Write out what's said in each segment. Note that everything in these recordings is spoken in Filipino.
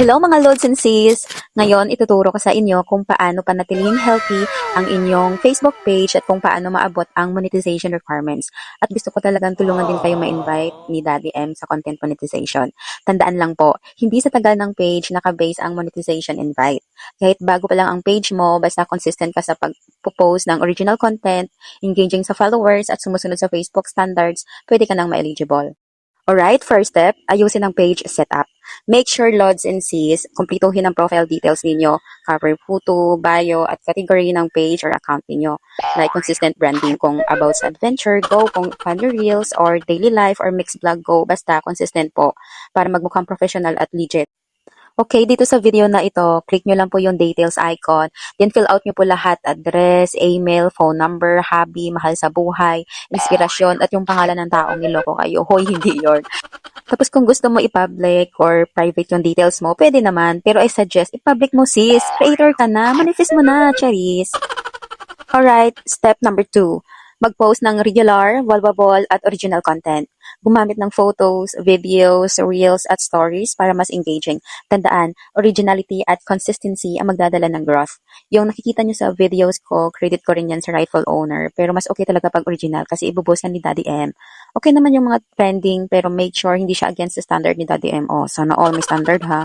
Hello mga Lods and Sis! Ngayon, ituturo ko sa inyo kung paano panatilihing healthy ang inyong Facebook page at kung paano maabot ang monetization requirements. At gusto ko talagang tulungan din kayo ma-invite ni Daddy M sa content monetization. Tandaan lang po, hindi sa tagal ng page nakabase ang monetization invite. Kahit bago pa lang ang page mo, basta consistent ka sa pag-post ng original content, engaging sa followers at sumusunod sa Facebook standards, pwede ka nang ma-eligible. Alright, first step, ayusin ang page setup. Make sure Lods and Sis, kumplituhin ang profile details ninyo, cover photo, bio, at category ng page or account ninyo. Like consistent branding kung about sa adventure, go. Kung funny reels or daily life or mixed vlog, go. Basta consistent po para magmukhang professional at legit. Okay, dito sa video na ito, click nyo lang po yung details icon. Then fill out nyo po lahat, address, email, phone number, hobby, mahal sa buhay, inspirasyon, at yung pangalan ng taong niloko kayo. Hoy, hindi yun. Tapos kung gusto mo i-public or private yung details mo, pwede naman. Pero I suggest, i-public mo sis. Creator ka na, manifest mo na, charis. Alright, step number 2. Mag-post ng regular, valuable, at original content. Gumamit ng photos, videos, reels, at stories para mas engaging. Tandaan, originality at consistency ang magdadala ng growth. Yung nakikita nyo sa videos ko, credit ko rin yan sa rightful owner. Pero mas okay talaga pag original kasi ibuboss yan ni Daddy M. Okay naman yung mga trending pero make sure hindi siya against the standard ni Daddy M. Oh, sana all may standard ha.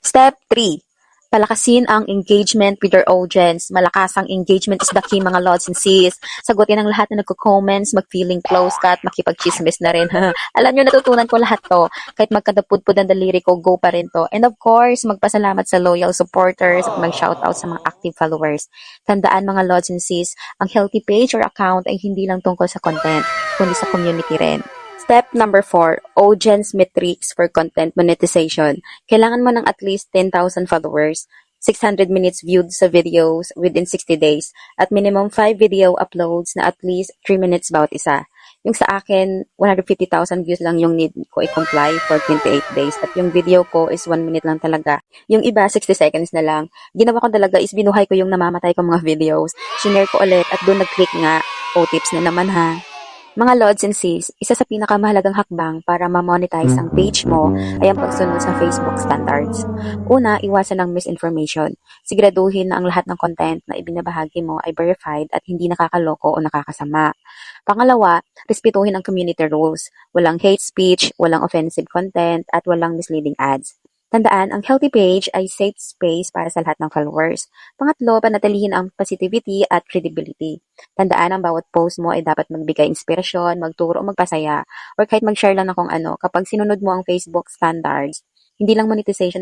Step 3. Palakasin ang engagement with your audience. Malakasang engagement is the key mga Lods and Sis. Sagutin ang lahat na nagko-comments, mag-feeling close ka at makipag-chismis na rin. Alam nyo, natutunan ko lahat to. Kahit magkadapudpud ang daliri ko, go pa rin to. And of course, magpasalamat sa loyal supporters at mag-shoutout sa mga active followers. Tandaan mga Lods and Sis, ang healthy page or account ay hindi lang tungkol sa content, kundi sa community rin. Step number 4, audience metrics for content monetization. Kailangan mo ng at least 10,000 followers, 600 minutes viewed sa videos within 60 days, at minimum 5 video uploads na at least 3 minutes bawat isa. Yung sa akin, 150,000 views lang yung need ko i-comply for 28 days. At yung video ko is 1 minute lang talaga. Yung iba, 60 seconds na lang. Ginawa ko talaga is binuhay ko yung namamatay kong mga videos. Shinare ko ulit at doon nag-click nga. Tips na naman ha. Mga Lods and Sis, isa sa pinakamahalagang hakbang para ma-monetize ang page mo ay ang pagsunod sa Facebook standards. Una, iwasan ang misinformation. Siguraduhin na ang lahat ng content na ibinabahagi mo ay verified at hindi nakakaloko o nakakasama. Pangalawa, respetuhin ang community rules. Walang hate speech, walang offensive content, at walang misleading ads. Tandaan, ang healthy page ay safe space para sa lahat ng followers. Pangatlo, panatilihin ang positivity at credibility. Tandaan, ang bawat post mo ay dapat magbigay inspirasyon, magturo o magpasaya, or kahit mag-share lang na kung ano. Kapag sinunod mo ang Facebook standards, hindi lang monetization